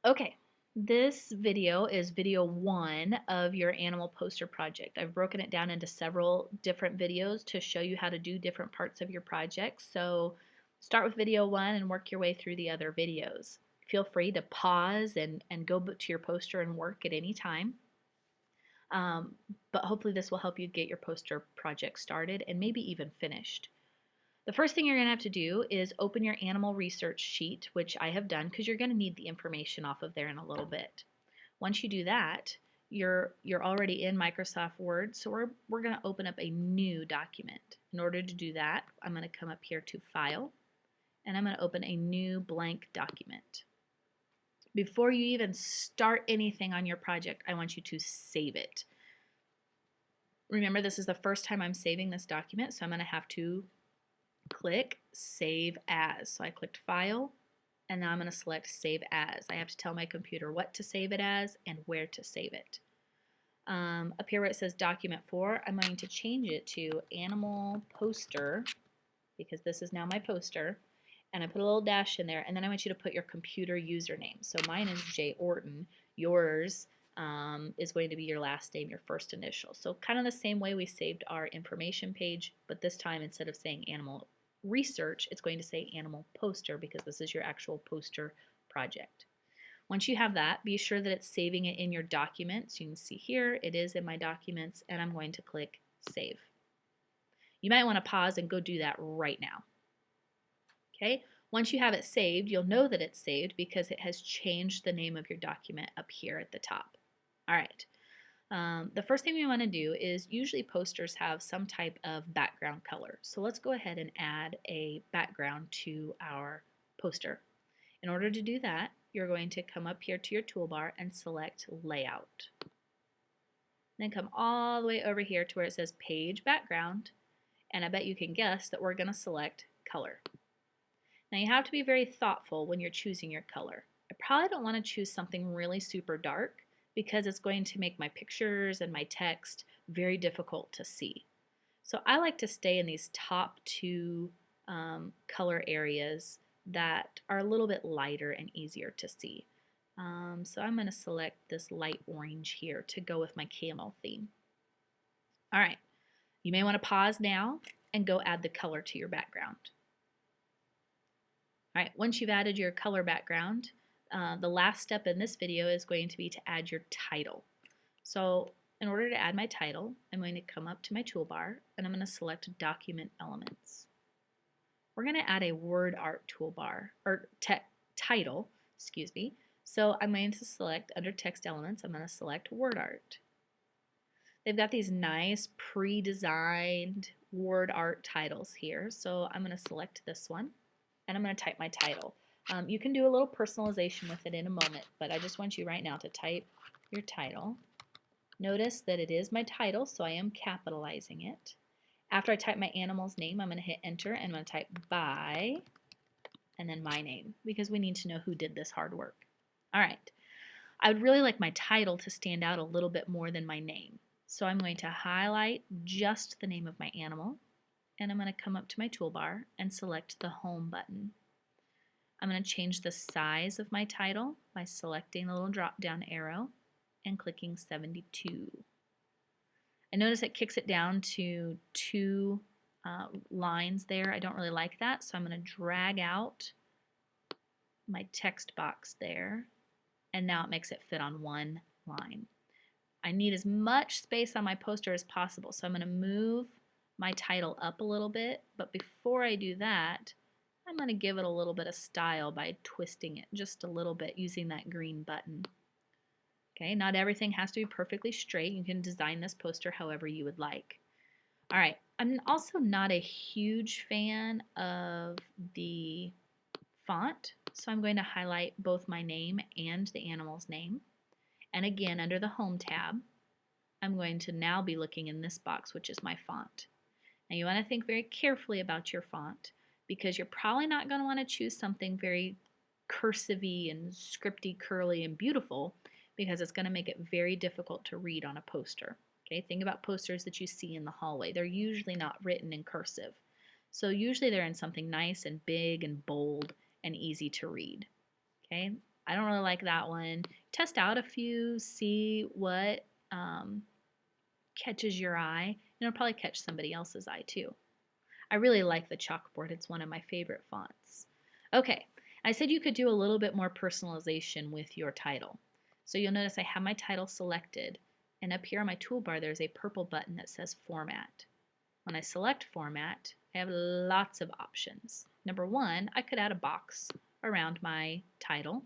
Okay, this video is video one of your animal poster project. I've broken it down into several different videos to show you how to do different parts of your project. So start with video one and work your way through the other videos. Feel free to pause and go to your poster and work at any time. Um, but hopefully this will help you get your poster project started and maybe even finished. The first thing you're going to have to do is open your animal research sheet, which I have done because you're going to need the information off of there in a little bit. Once you do that, you're already in Microsoft Word, so we're going to open up a new document. In order to do that, I'm going to come up here to File, and I'm going to open a new blank document. Before you even start anything on your project, I want you to save it. Remember, this is the first time I'm saving this document, so I'm going to have to click Save As. So I clicked File, and now I'm going to select Save As. I have to tell my computer what to save it as and where to save it. Up here where it says Document 4, I'm going to change it to Animal Poster, because this is now my poster, and I put a little dash in there, and then I want you to put your computer username. So mine is J. Orton. Yours is going to be your last name, your first initial. So kind of the same way we saved our information page, but this time instead of saying Animal Research, it's going to say Animal Poster because this is your actual poster project. Once you have that, be sure that it's saving it in your documents. You can see here it is in my documents, and I'm going to click Save. You might want to pause and go do that right now. Okay, once you have it saved, you'll know that it's saved because it has changed the name of your document up here at the top. All right, the first thing we want to do is usually posters have some type of background color. So let's go ahead and add a background to our poster. In order to do that, you're going to come up here to your toolbar and select Layout. Then come all the way over here to where it says Page Background, and I bet you can guess that we're going to select Color. Now you have to be very thoughtful when you're choosing your color. I probably don't want to choose something really super dark because it's going to make my pictures and my text very difficult to see. So I like to stay in these top two color areas that are a little bit lighter and easier to see. So I'm going to select this light orange here to go with my camel theme. All right, you may want to pause now and go add the color to your background. All right, once you've added your color background, the last step in this video is going to be to add your title. So in order to add my title, I'm going to come up to my toolbar and I'm going to select Document Elements. We're going to add a word art toolbar, or title, excuse me. So I'm going to select under Text Elements, I'm going to select Word Art. They've got these nice pre-designed word art titles here, so I'm going to select this one. And I'm going to type my title. You can do a little personalization with it in a moment, but I just want you right now to type your title. Notice that it is my title, so I am capitalizing it. After I type my animal's name, I'm going to hit enter and I'm going to type by and then my name because we need to know who did this hard work. All right. I would really like my title to stand out a little bit more than my name. So I'm going to highlight just the name of my animal, and I'm going to come up to my toolbar and select the Home button. I'm going to change the size of my title by selecting the little drop down arrow and clicking 72. I notice it kicks it down to two lines there. I don't really like that, so I'm going to drag out my text box there, and now it makes it fit on one line. I need as much space on my poster as possible, so I'm going to move my title up a little bit, but before I do that, I'm going to give it a little bit of style by twisting it just a little bit using that green button. Okay, not everything has to be perfectly straight. You can design this poster however you would like. All right, I'm also not a huge fan of the font, so I'm going to highlight both my name and the animal's name. And again, under the Home tab, I'm going to now be looking in this box, which is my font. Now you want to think very carefully about your font because you're probably not going to want to choose something very cursive-y and scripty, curly, and beautiful because it's going to make it very difficult to read on a poster. Okay, think about posters that you see in the hallway. They're usually not written in cursive. So usually they're in something nice and big and bold and easy to read. Okay, I don't really like that one. Test out a few, see what catches your eye, and it'll probably catch somebody else's eye too. I really like the chalkboard. It's one of my favorite fonts. Okay, I said you could do a little bit more personalization with your title. So you'll notice I have my title selected, and up here on my toolbar there's a purple button that says Format. When I select Format, I have lots of options. Number one, I could add a box around my title.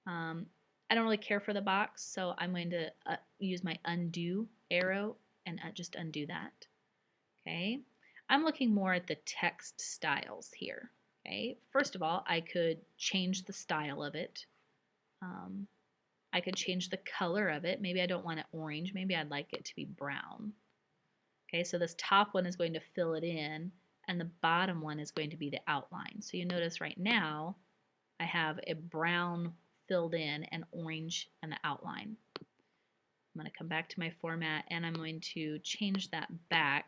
I don't really care for the box, so I'm going to use my undo arrow and just undo that. Okay, I'm looking more at the text styles here. Okay, first of all, I could change the style of it. I could change the color of it. Maybe I don't want it orange. Maybe I'd like it to be brown. Okay, so this top one is going to fill it in, and the bottom one is going to be the outline. So you notice right now I have a brown filled in and orange in the outline. I'm going to come back to my format and I'm going to change that back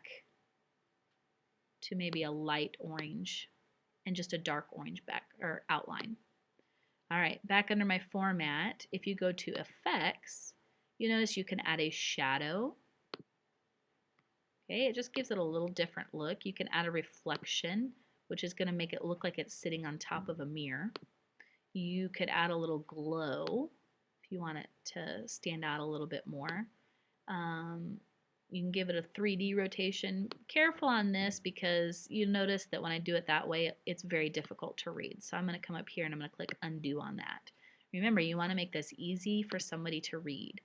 to maybe a light orange and just a dark orange back or outline. All right, back under my format, if you go to effects, you notice you can add a shadow. Okay, it just gives it a little different look. You can add a reflection, which is going to make it look like it's sitting on top of a mirror. You could add a little glow if you want it to stand out a little bit more. You can give it a 3D rotation. Careful on this because you notice that when I do it that way, it's very difficult to read. So I'm going to come up here and I'm going to click undo on that. Remember, you want to make this easy for somebody to read.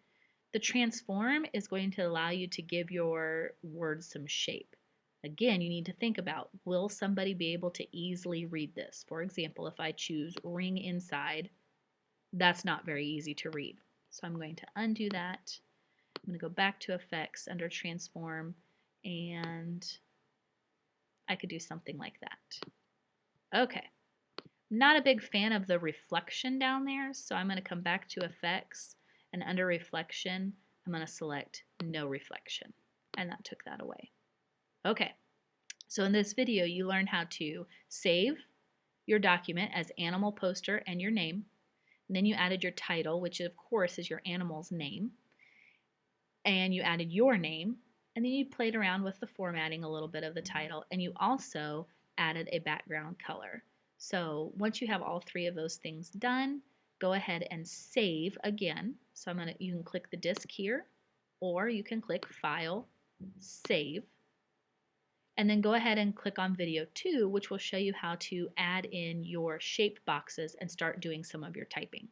The transform is going to allow you to give your words some shape. Again, you need to think about, will somebody be able to easily read this? For example, if I choose ring inside, that's not very easy to read. So I'm going to undo that. I'm going to go back to effects under transform, and I could do something like that. Okay, not a big fan of the reflection down there, so I'm going to come back to effects, and under reflection, I'm going to select no reflection, and that took that away. Okay, so in this video, you learned how to save your document as animal poster and your name. And then you added your title, which of course is your animal's name. And you added your name. And then you played around with the formatting a little bit of the title. And you also added a background color. So once you have all three of those things done, go ahead and save again. So you can click the disk here, or you can click File, Save. And then go ahead and click on video 2, which will show you how to add in your shape boxes and start doing some of your typing.